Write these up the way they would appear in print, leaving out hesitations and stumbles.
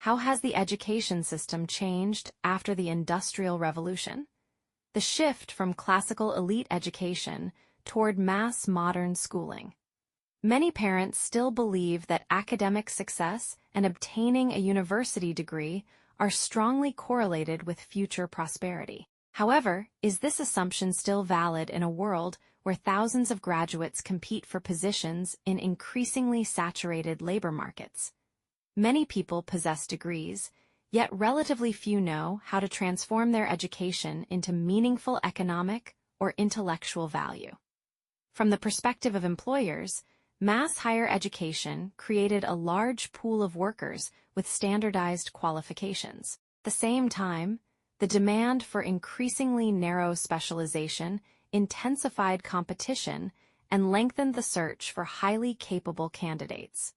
How has the education system changed after the Industrial Revolution? The shift from classical elite education toward mass modern schooling. Many parents still believe that academic success and obtaining a university degree are strongly correlated with future prosperity. However, is this assumption still valid in a world where thousands of graduates compete for positions in increasingly saturated labor markets? Many people possess degrees, yet relatively few know how to transform their education into meaningful economic or intellectual value. From the perspective of employers, mass higher education created a large pool of workers with standardized qualifications. At the same time, the demand for increasingly narrow specialization intensified competition and lengthened the search for highly capable candidates.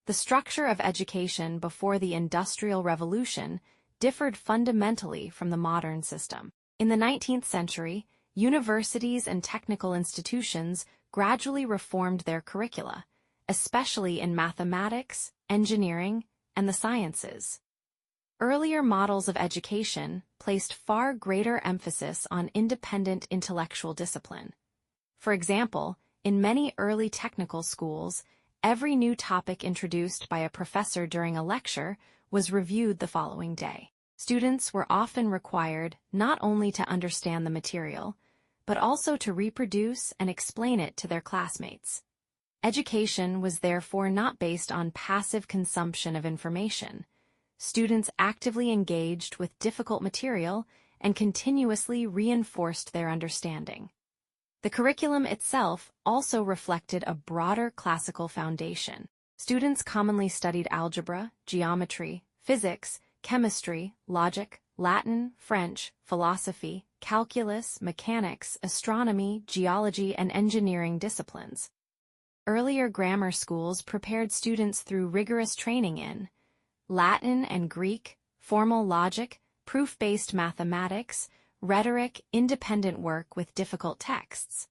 The structure of education before the Industrial Revolution differed fundamentally from the modern system. In the 19th century, universities and technical institutions gradually reformed their curricula, especially in mathematics, engineering, and the sciences. Earlier models of education placed far greater emphasis on independent intellectual discipline. For example, in many early technical schools, every new topic introduced by a professor during a lecture was reviewed the following day. Students were often required not only to understand the material, but also to reproduce and explain it to their classmates. Education was therefore not based on passive consumption of information. Students actively engaged with difficult material and continuously reinforced their understanding. The curriculum itself also reflected a broader classical foundation. Students commonly studied algebra, geometry, physics, chemistry, logic, Latin, French, philosophy, calculus, mechanics, astronomy, geology, and engineering disciplines. Earlier grammar schools prepared students through rigorous training in Latin and Greek, formal logic, proof-based mathematics, rhetoric, independent work with difficult texts.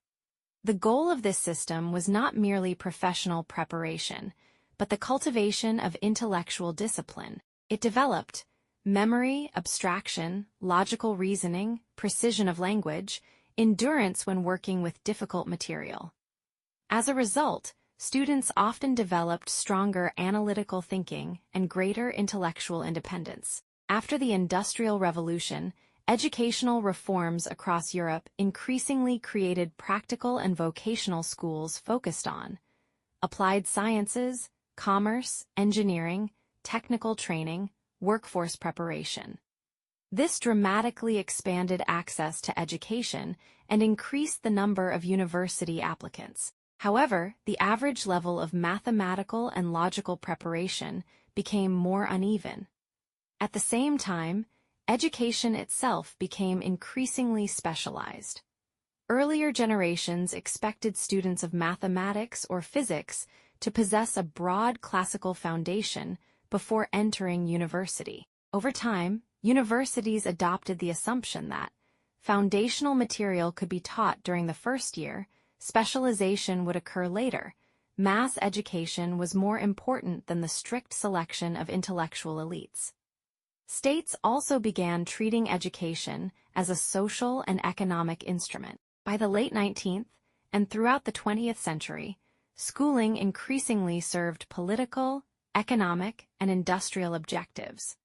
The goal of this system was not merely professional preparation, but the cultivation of intellectual discipline. It developed memory, abstraction, logical reasoning, precision of language, endurance when working with difficult material. As a result, students often developed stronger analytical thinking and greater intellectual independence. After the Industrial Revolution, educational reforms across Europe increasingly created practical and vocational schools focused on applied sciences, commerce, engineering, technical training, workforce preparation. This dramatically expanded access to education and increased the number of university applicants. However, the average level of mathematical and logical preparation became more uneven. At the same time, education itself became increasingly specialized. Earlier generations expected students of mathematics or physics to possess a broad classical foundation before entering university. Over time, universities adopted the assumption that foundational material could be taught during the first year, specialization would occur later. Mass education was more important than the strict selection of intellectual elites. States also began treating education as a social and economic instrument. By the late 19th and throughout the 20th century, schooling increasingly served political, economic, and industrial objectives.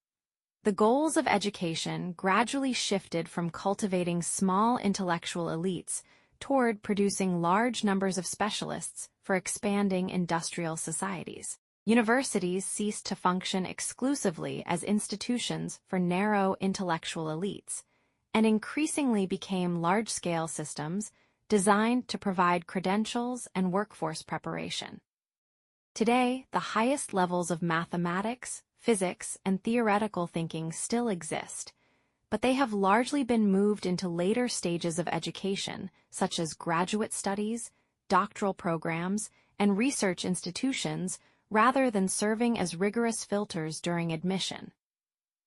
The goals of education gradually shifted from cultivating small intellectual elites toward producing large numbers of specialists for expanding industrial societies. Universities ceased to function exclusively as institutions for narrow intellectual elites, and increasingly became large-scale systems designed to provide credentials and workforce preparation. Today, the highest levels of mathematics, physics, and theoretical thinking still exist, but they have largely been moved into later stages of education, such as graduate studies, doctoral programs, and research institutions, rather than serving as rigorous filters during admission.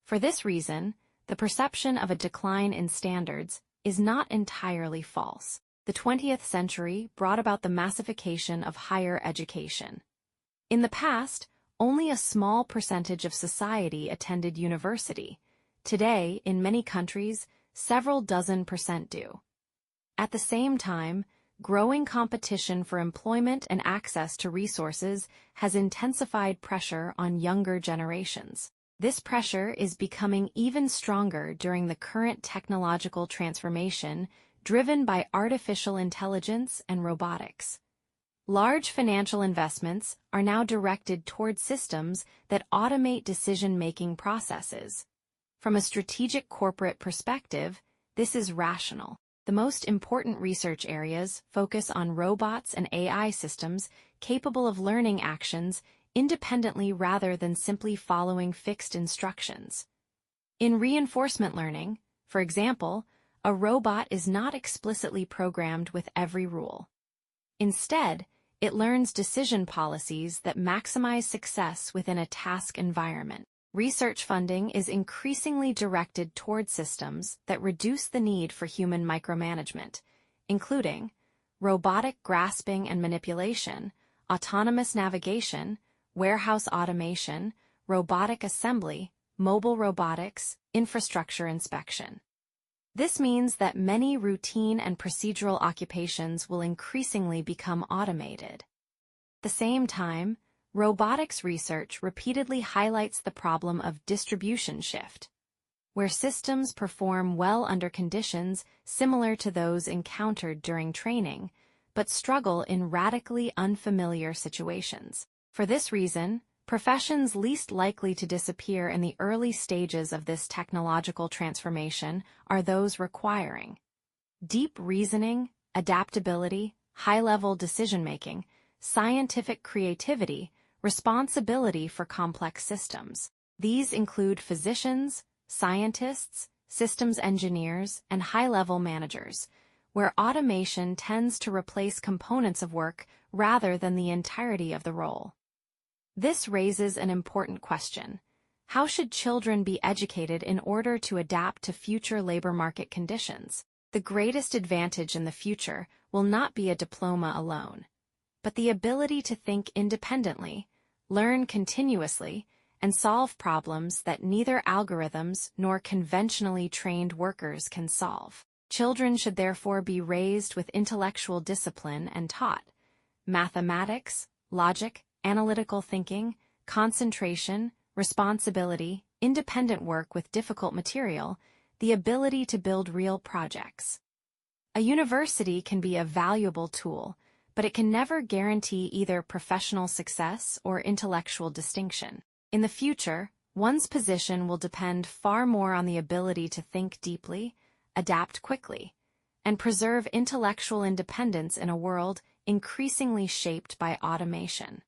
For this reason, the perception of a decline in standards is not entirely false. The 20th century brought about the massification of higher education. In the past, only a small percentage of society attended university. Today, in many countries, several dozen% do. At the same time, growing competition for employment and access to resources has intensified pressure on younger generations. This pressure is becoming even stronger during the current technological transformation driven by artificial intelligence and robotics. Large financial investments are now directed toward systems that automate decision-making processes. From a strategic corporate perspective, this is rational. The most important research areas focus on robots and AI systems capable of learning actions independently rather than simply following fixed instructions. In reinforcement learning, for example, a robot is not explicitly programmed with every rule. Instead, it learns decision policies that maximize success within a task environment. Research funding is increasingly directed toward systems that reduce the need for human micromanagement, including robotic grasping and manipulation, autonomous navigation, warehouse automation, robotic assembly, mobile robotics, infrastructure inspection. This means that many routine and procedural occupations will increasingly become automated. At the same time, robotics research repeatedly highlights the problem of distribution shift, where systems perform well under conditions similar to those encountered during training, but struggle in radically unfamiliar situations. For this reason, professions least likely to disappear in the early stages of this technological transformation are those requiring deep reasoning, adaptability, high-level decision-making, scientific creativity, responsibility for complex systems. These include physicians, scientists, systems engineers, and high-level managers, where automation tends to replace components of work rather than the entirety of the role. This raises an important question. How should children be educated in order to adapt to future labor market conditions? The greatest advantage in the future will not be a diploma alone, but the ability to think independently, learn continuously, and solve problems that neither algorithms nor conventionally trained workers can solve. Children should therefore be raised with intellectual discipline and taught mathematics, logic, analytical thinking, concentration, responsibility, independent work with difficult material, the ability to build real projects. A university can be a valuable tool, but it can never guarantee either professional success or intellectual distinction. In the future, one's position will depend far more on the ability to think deeply, adapt quickly, and preserve intellectual independence in a world increasingly shaped by automation.